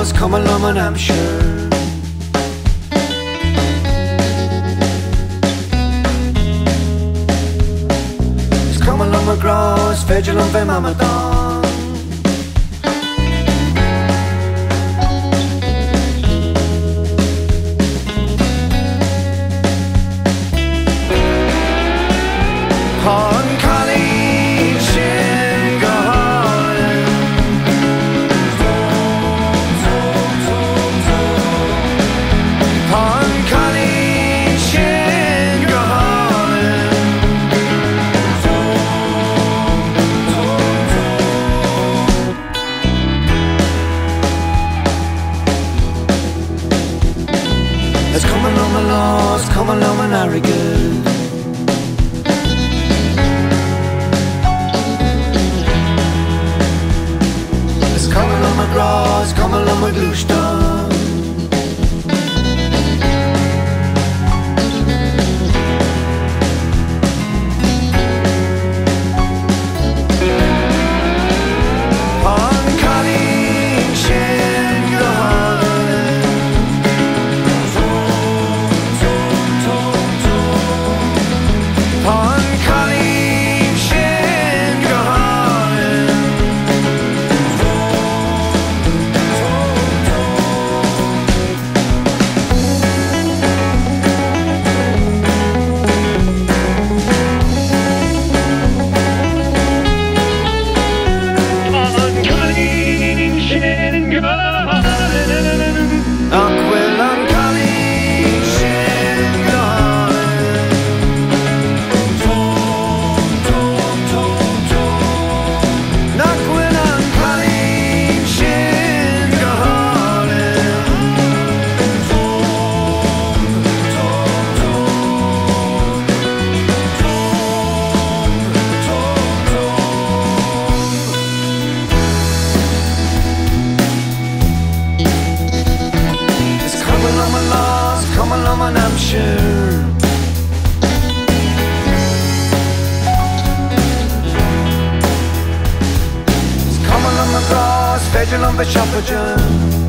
Cross, come along and I'm sure. It's come along across, Fedulum ve Mamadon. Pon Cailín Sin Pon Cailín Sin Let's come along and lost, come along and arrogant. Come along my grass, come along my gluestone. Pon Cailín Sin Pon Cailín Sin Come along and I'm sure. Come along across, Fedulum ve Shopperton.